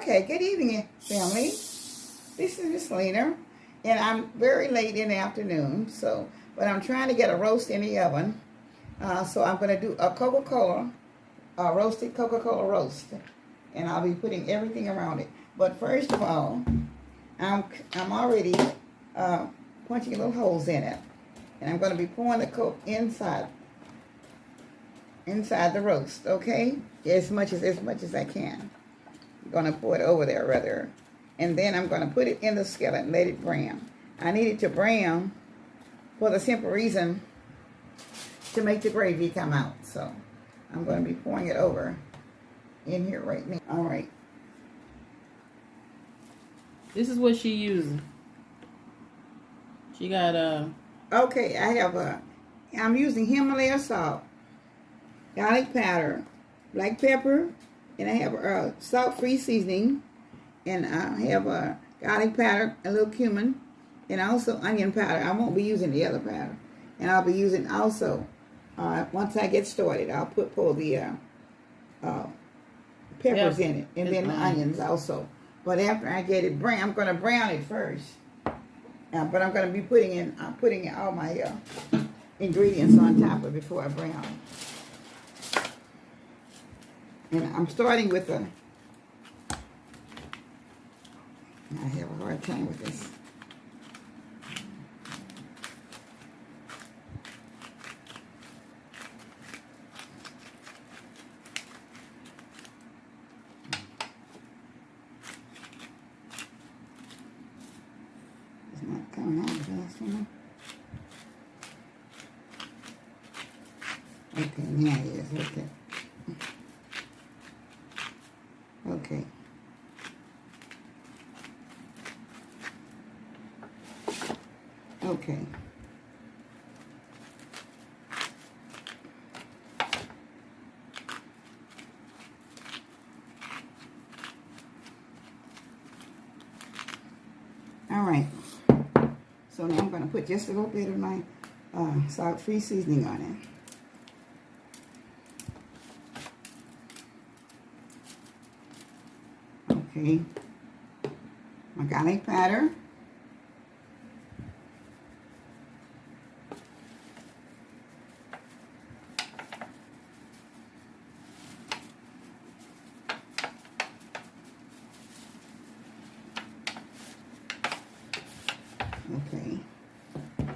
Okay, good evening, family. This is Miss Lena, and I'm very late in the afternoon, but I'm trying to get a roast in the oven. So I'm going to do a Coca-Cola, a roasted Coca-Cola roast, and I'll be putting everything around it. But first of all, I'm already punching little holes in it, and I'm going to be pouring the Coke inside the roast. Okay, as much as I can. I'm going to pour it over there rather, and then I'm going to put it in the skillet and let it brown. I need it to brown for the simple reason to make the gravy come out. So I'm going to be pouring it over in here right now. All right. This is what she using. She got Okay, I'm using Himalaya salt, garlic powder, black pepper, and I have salt-free seasoning, and I have garlic powder, a little cumin, and also onion powder. I won't be using the other powder, and I'll be using also once I get started, I'll pour the peppers in it, and then the onions also. But after I get it brown, I'm going to brown it first. But I'm going to be putting all my ingredients on top of it before I brown it. And I'm starting with I have a hard time with this. It's not coming out fast enough. Okay, now it is. Okay. Okay. Okay. All right. So now I'm going to put just a little bit of my salt-free seasoning on it. Okay, my garlic powder. Okay,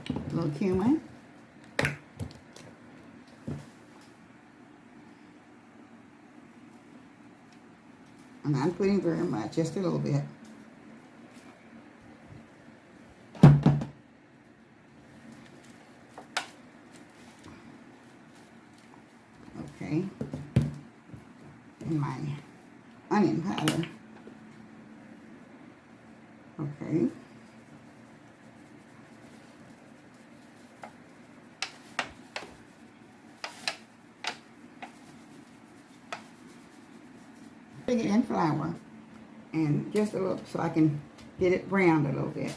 a little cumin. I'm not putting very much, just a little bit. Okay. And my onion powder. Okay. Putting it in flour, and just a little so I can get it browned a little bit.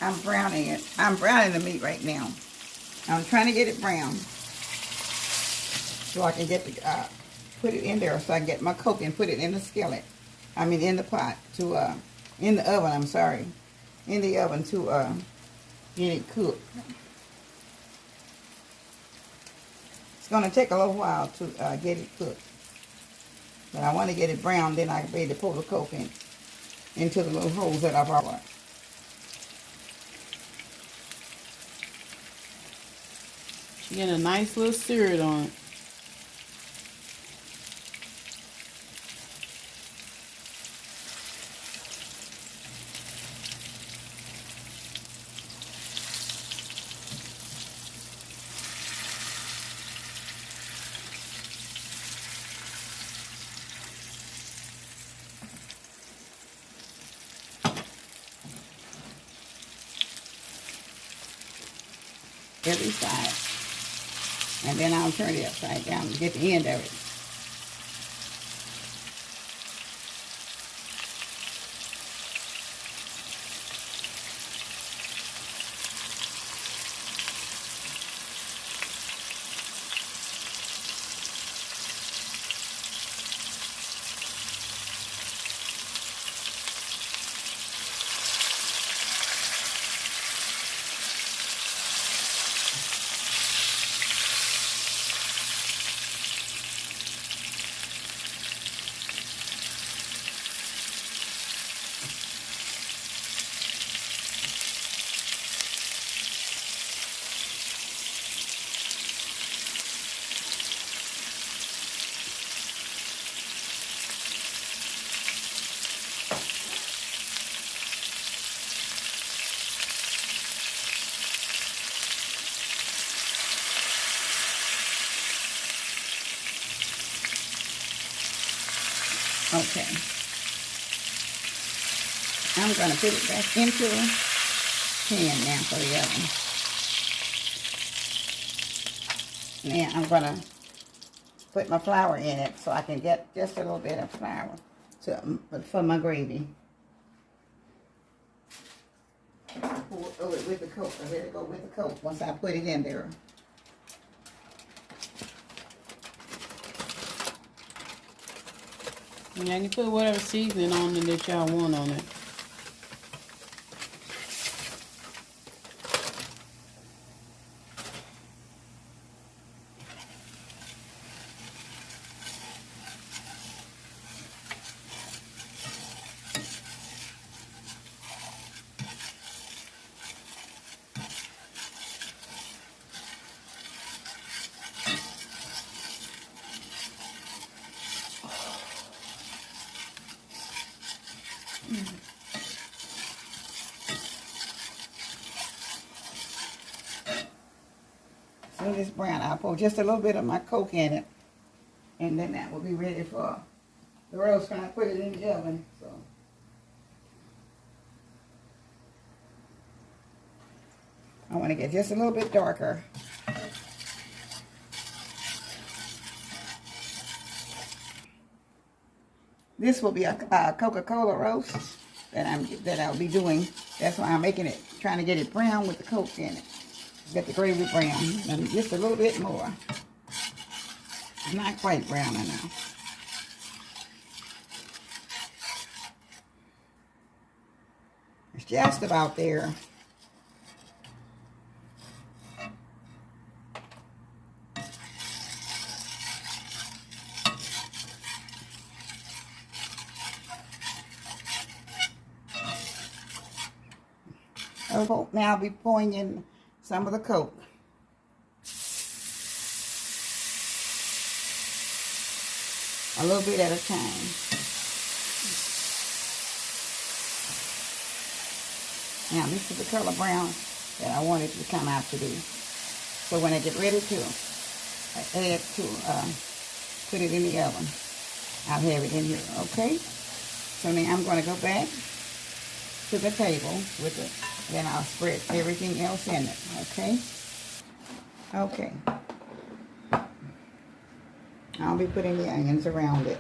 I'm browning it. I'm browning the meat right now. I'm trying to get it brown so I can get the put it in there so I can get my Coke and put it in the skillet. I mean in the pot to in the oven. I'm sorry, in the oven to get it cooked. It's going to take a little while to get it cooked, but I want to get it brown. Then I can be able to pour the Coke into the little holes that I've already. she getting a nice little syrup on it. Every side, and then I'll turn it upside down to get the end of it. Okay. I'm going to put it back into the pan now for the oven. Now I'm going to put my flour in it so I can get just a little bit of flour for my gravy. With the Coke. I let it go with the Coke once I put it in there. Yeah, you put whatever seasoning on it that y'all want on it. So this brown, I'll pour just a little bit of my Coke in it. And then that will be ready for the roast when I put it in the oven. So I want to get just a little bit darker. This will be a Coca-Cola roast that I'll be doing. That's why I'm making it, trying to get it brown with the Coke in it. Get the gravy brown, and just a little bit more. Not quite brown enough. It's just about there. Now I'll be pouring in some of the Coke. A little bit at a time. Now this is the color brown that I want it to come out to be. So when I get ready to put it in the oven, I'll have it in here, okay? So now I'm going to go back to the table with it. Then I'll spread everything else in it, okay? Okay. I'll be putting the onions around it.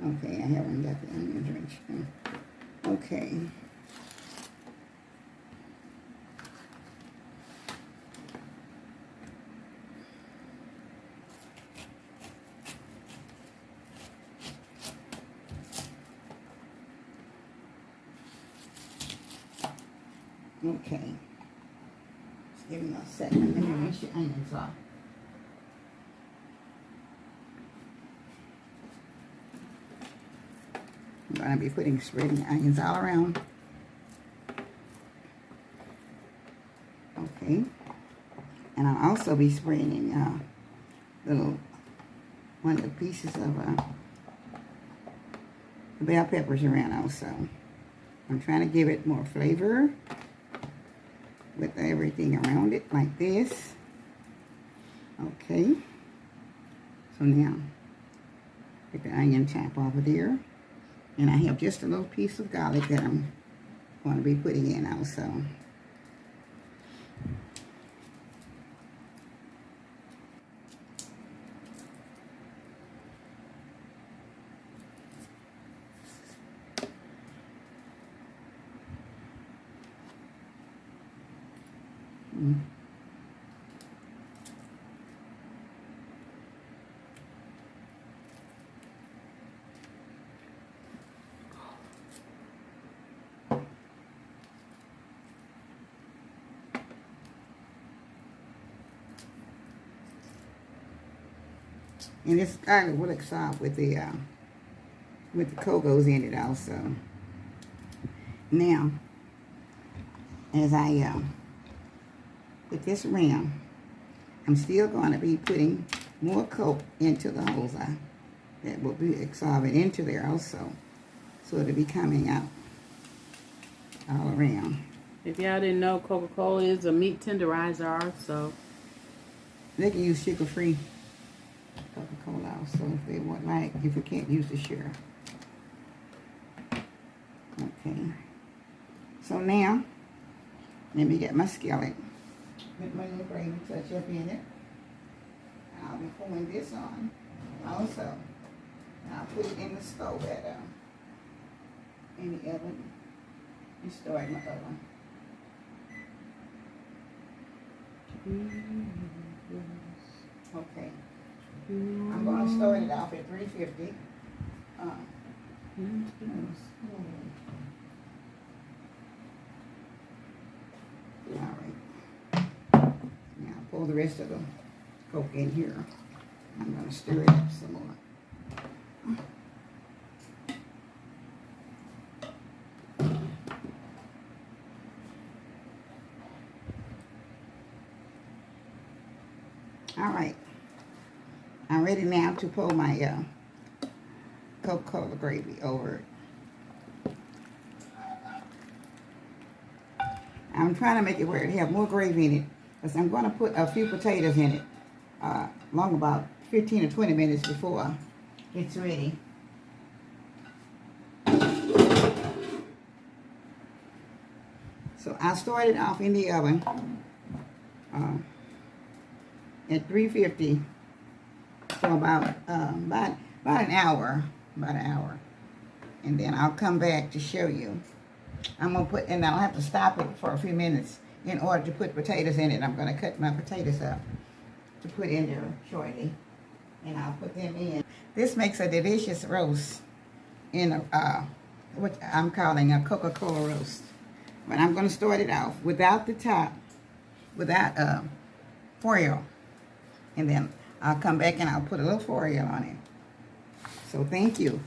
Okay, I haven't got the onions drenched. Okay. Okay. Just give me a second. Let me rinse your onions off. I'm going to be spreading the onions all around. Okay. And I'll also be spreading one of the pieces of bell peppers around also. I'm trying to give it more flavor with everything around it like this. Okay. So now, get the onion chop off of there. And I have just a little piece of garlic that I'm going to be putting in also. And this garlic will look soft with the Cocos in it also. Now, as I put this around, I'm still going to be putting more Coke into the holes. that will be absorbing into there also. So it'll be coming out all around. If y'all didn't know, Coca-Cola is a meat tenderizer, so They can use sugar-free Coca-Cola also if they want, like, if you can't use the sugar. Okay. So now, let me get my skillet. Put my little gravy touch up in it. I'll be pulling this on also. I'll put it in the stove at in the oven. And start my oven. Okay. I'm going to start it off at 350. All right. Now pour the rest of the Coke in here. I'm going to stir it up some more. All right. I'm ready now to pour my Coca-Cola gravy over it. I'm trying to make it where it have more gravy in it, because I'm going to put a few potatoes in it, long about 15 or 20 minutes before it's ready. So I started off in the oven at 350 for about an hour, and then I'll come back to show you. I'm gonna put, and I'll have to stop it for a few minutes in order to put potatoes in it. I'm gonna cut my potatoes up to put in there shortly, and I'll put them in. This makes a delicious roast in a what I'm calling a Coca-Cola roast. But I'm gonna start it off without the top, without foil, and then I'll come back and I'll put a little foil on it. So thank you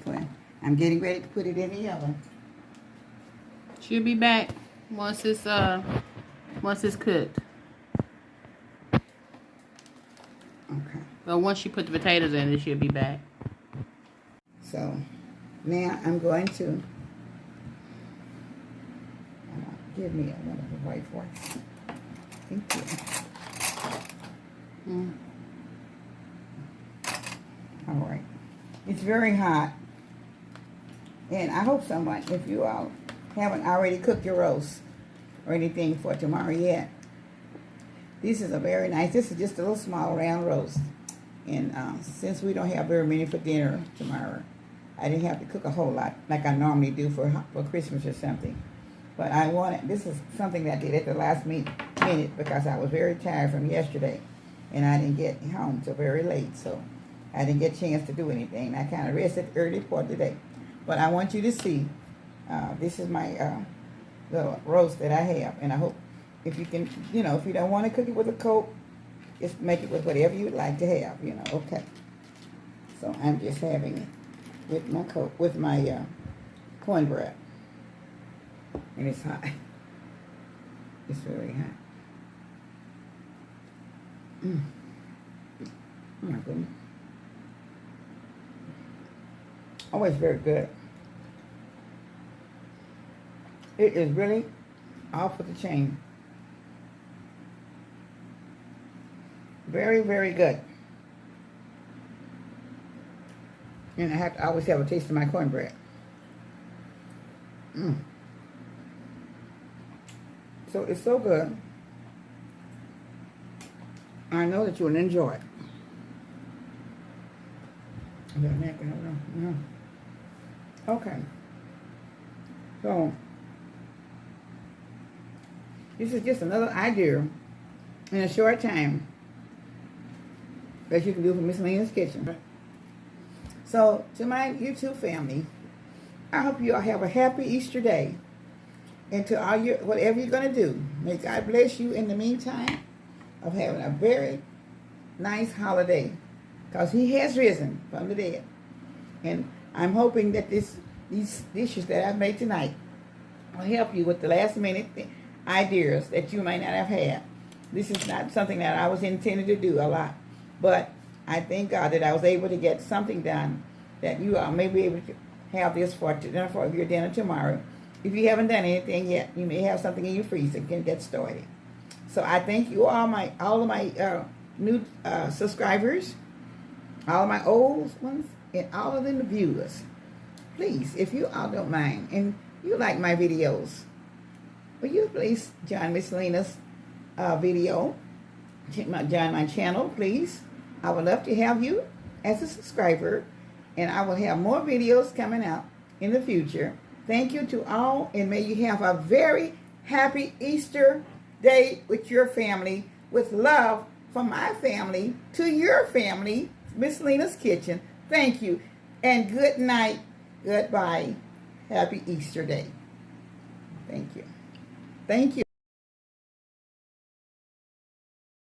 I'm getting ready to put it in the oven. she'll be back once it's cooked. Okay. But once she put the potatoes in it, she'll be back. So now I'm going to give me one of the white forks. Thank you. All right. It's very hot. And I hope someone, if you all haven't already cooked your roast or anything for tomorrow yet, this is a very nice, this is just a little small round roast. And since we don't have very many for dinner tomorrow, I didn't have to cook a whole lot like I normally do for Christmas or something. But I wanted, this is something that I did at the last minute because I was very tired from yesterday. And I didn't get home till very late, so I didn't get a chance to do anything. I kind of rested early part of the day. But I want you to see, this is my little roast that I have. And I hope if you can, if you don't want to cook it with a Coke, just make it with whatever you'd like to have, okay. So I'm just having it with my Coke, with my cornbread. And it's hot. It's really hot. Oh my goodness. Oh, it's very good. It is really off of the chain. Very, very good. And I have to always have a taste of my cornbread. So it's so good. I know that you will enjoy it. Okay. So this is just another idea in a short time that you can do for Miss Lena's Kitchen. So to my YouTube family, I hope you all have a happy Easter day. And to all your, whatever you're going to do, may God bless you in the meantime of having a very nice holiday. Because he has risen from the dead. And I'm hoping that these dishes that I've made tonight will help you with the last minute ideas that you might not have had. This is not something that I was intended to do a lot. But I thank God that I was able to get something done that you may be able to have this for dinner for your dinner tomorrow. If you haven't done anything yet, you may have something in your freezer. You can get started. So I thank you all of my new subscribers, all of my old ones, and all of the viewers. Please, if you all don't mind, and you like my videos, will you please join Miss Lena's video, join my channel, please. I would love to have you as a subscriber, and I will have more videos coming out in the future. Thank you to all, and may you have a very happy Easter day with your family, with love from my family to your family, Miss Lena's Kitchen. Thank you, and good night, goodbye, happy Easter day. Thank you. Thank you.